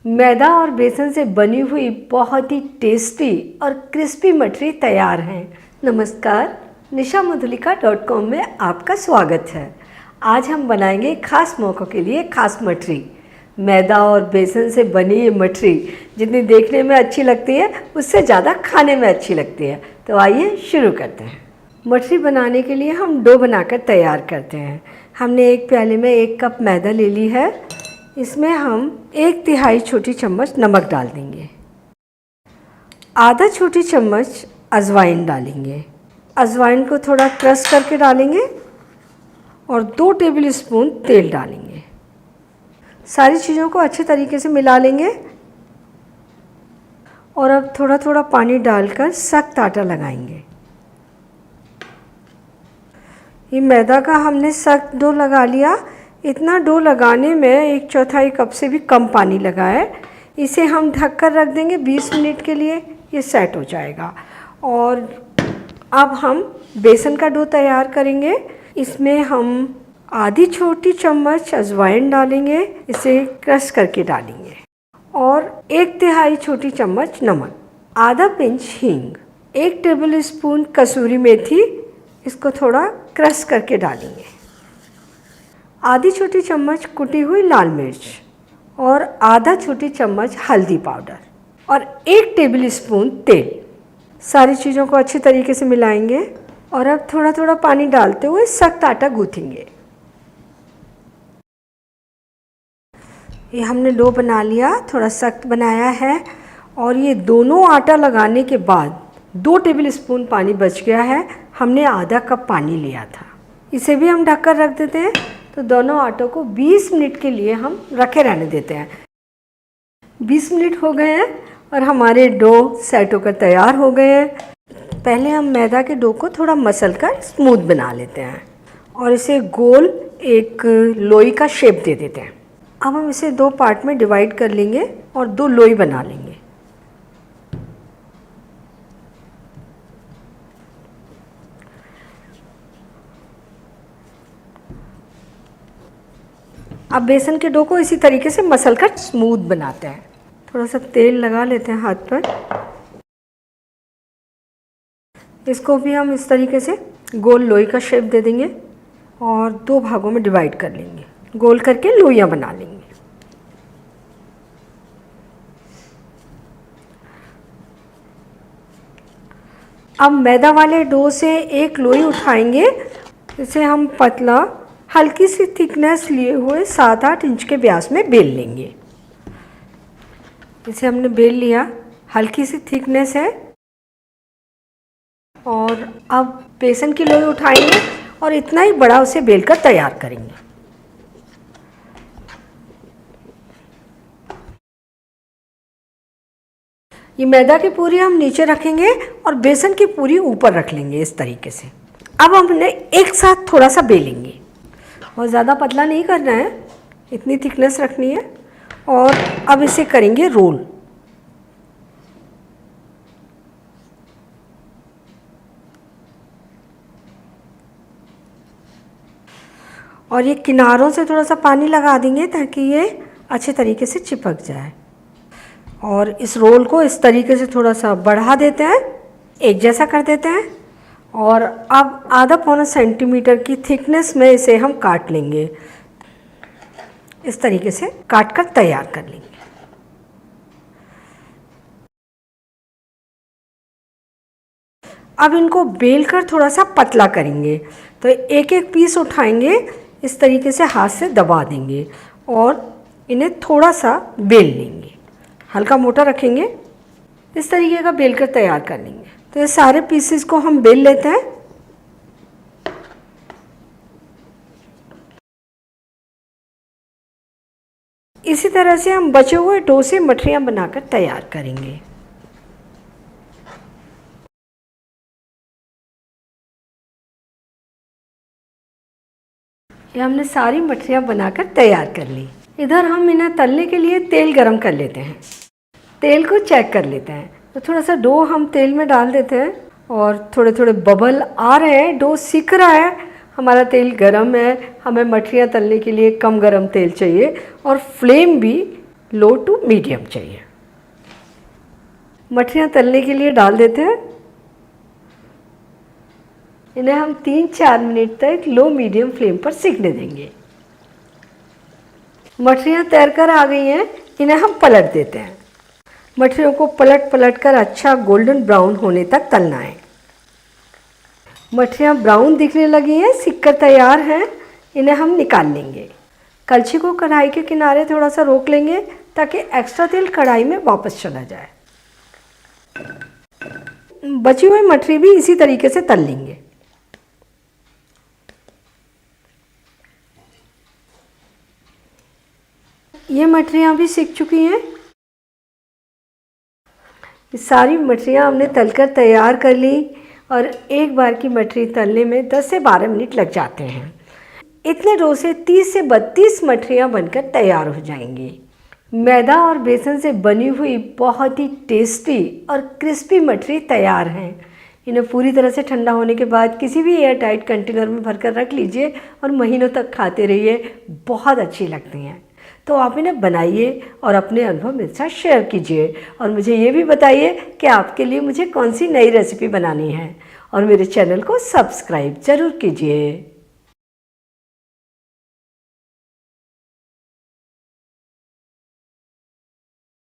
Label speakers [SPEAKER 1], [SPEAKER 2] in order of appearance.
[SPEAKER 1] मैदा और बेसन से बनी हुई बहुत ही टेस्टी और क्रिस्पी मठरी तैयार है। नमस्कार, nishamudulika.com में आपका स्वागत है। आज हम बनाएंगे खास मौक़ों के लिए खास मठरी। मैदा और बेसन से बनी ये मठरी जितनी देखने में अच्छी लगती है उससे ज़्यादा खाने में अच्छी लगती है। तो आइए शुरू करते हैं। मठरी बनाने के लिए हम डो बनाकर तैयार करते हैं। हमने एक प्याले में 1 कप मैदा ले ली है। इसमें हम 1/3 छोटी चम्मच नमक डाल देंगे। आधा छोटी चम्मच अजवाइन डालेंगे। अजवाइन को थोड़ा क्रश करके डालेंगे और 2 टेबल स्पून तेल डालेंगे। सारी चीज़ों को अच्छे तरीके से मिला लेंगे और अब थोड़ा थोड़ा पानी डालकर सख्त आटा लगाएंगे। ये मैदा का हमने सख्त डो लगा लिया। इतना डो लगाने में 1/4 कप से भी कम पानी लगा है। इसे हम ढक कर रख देंगे 20 मिनट के लिए, ये सेट हो जाएगा। और अब हम बेसन का डो तैयार करेंगे। इसमें हम आधी छोटी चम्मच अजवाइन डालेंगे, इसे क्रश करके डालेंगे, और 1/3 छोटी चम्मच नमक, आधा पिंच हींग, 1 टेबल स्पून कसूरी मेथी, इसको थोड़ा क्रश करके डालेंगे, आधी छोटी चम्मच कुटी हुई लाल मिर्च और आधा छोटी चम्मच हल्दी पाउडर और 1 टेबल स्पून तेल। सारी चीज़ों को अच्छे तरीके से मिलाएंगे और अब थोड़ा थोड़ा पानी डालते हुए सख्त आटा गूँथेंगे। ये हमने डो बना लिया, थोड़ा सख्त बनाया है। और ये दोनों आटा लगाने के बाद 2 टेबल स्पून पानी बच गया है। हमने आधा कप पानी लिया था, इसे भी हम ढककर रख देते हैं। तो दोनों आटों को 20 मिनट के लिए हम रखे रहने देते हैं। 20 मिनट हो गए हैं और हमारे डो सेट होकर तैयार हो गए हैं। पहले हम मैदा के डो को थोड़ा मसल कर स्मूथ बना लेते हैं और इसे गोल एक लोई का शेप दे देते हैं। अब हम इसे 2 पार्ट में डिवाइड कर लेंगे और 2 लोई बना लेंगे। अब बेसन के डो को इसी तरीके से मसल कर स्मूथ बनाते हैं। थोड़ा सा तेल लगा लेते हैं हाथ पर। इसको भी हम इस तरीके से गोल लोई का शेप दे देंगे और 2 भागों में डिवाइड कर लेंगे। गोल करके लोइयां बना लेंगे। अब मैदा वाले डो से एक लोई उठाएंगे। इसे हम पतला हल्की सी थिकनेस लिए हुए 7-8 इंच के व्यास में बेल लेंगे। इसे हमने बेल लिया, हल्की सी थिकनेस है। और अब बेसन की लोई उठाएंगे और इतना ही बड़ा उसे बेलकर तैयार करेंगे। ये मैदा की पूरी हम नीचे रखेंगे और बेसन की पूरी ऊपर रख लेंगे इस तरीके से। अब हमने एक साथ थोड़ा सा बेलेंगे और ज़्यादा पतला नहीं करना है, इतनी थिकनेस रखनी है। और अब इसे करेंगे रोल। और ये किनारों से थोड़ा सा पानी लगा देंगे ताकि ये अच्छे तरीके से चिपक जाए। और इस रोल को इस तरीके से थोड़ा सा बढ़ा देते हैं, एक जैसा कर देते हैं। और अब आधा पौना सेंटीमीटर की थिकनेस में इसे हम काट लेंगे। इस तरीके से काट कर तैयार कर लेंगे। अब इनको बेल कर थोड़ा सा पतला करेंगे। तो एक एक पीस उठाएंगे, इस तरीके से हाथ से दबा देंगे और इन्हें थोड़ा सा बेल लेंगे। हल्का मोटा रखेंगे, इस तरीके का बेल कर तैयार कर लेंगे। तो ये सारे पीसेस को हम बेल लेते हैं। इसी तरह से हम बचे हुए डो से मठरियाँ बनाकर तैयार करेंगे। ये हमने सारी मठरियाँ बनाकर तैयार कर ली। इधर हम इन्हें तलने के लिए तेल गरम कर लेते हैं। तेल को चेक कर लेते हैं। तो थोड़ा सा डो हम तेल में डाल देते हैं और थोड़े थोड़े बबल आ रहे हैं, डो सिक रहा है। हमारा तेल गरम है, हमें मठरियाँ तलने के लिए कम गरम तेल चाहिए और फ्लेम भी लो टू मीडियम चाहिए। मठरियाँ तलने के लिए डाल देते हैं। इन्हें हम 3-4 मिनट तक लो मीडियम फ्लेम पर सिकने देंगे। मठरियाँ तैर कर आ गई हैं, इन्हें हम पलट देते हैं। मठरियों को पलट पलट कर अच्छा गोल्डन ब्राउन होने तक तलना है। मठरियाँ ब्राउन दिखने लगी हैं, सिक कर तैयार हैं, इन्हें हम निकाल लेंगे। कलछी को कढ़ाई के किनारे थोड़ा सा रोक लेंगे ताकि एक्स्ट्रा तेल कढ़ाई में वापस चला जाए। बची हुई मठरी भी इसी तरीके से तल लेंगे। ये मठरियाँ भी सिक चुकी हैं। सारी मठरियाँ हमने तलकर तैयार कर ली और एक बार की मठरी तलने में 10 से 12 मिनट लग जाते हैं। इतने डो से 30 से 32 मठरियाँ बनकर तैयार हो जाएंगी। मैदा और बेसन से बनी हुई बहुत ही टेस्टी और क्रिस्पी मठरी तैयार हैं। इन्हें पूरी तरह से ठंडा होने के बाद किसी भी एयर टाइट कंटेनर में भरकर रख लीजिए और महीनों तक खाते रहिए, बहुत अच्छी लगती हैं। तो आप इन्हें बनाइए और अपने अनुभव मेरे साथ शेयर कीजिए और मुझे ये भी बताइए कि आपके लिए मुझे कौन सी नई रेसिपी बनानी है और मेरे चैनल को सब्सक्राइब ज़रूर कीजिए।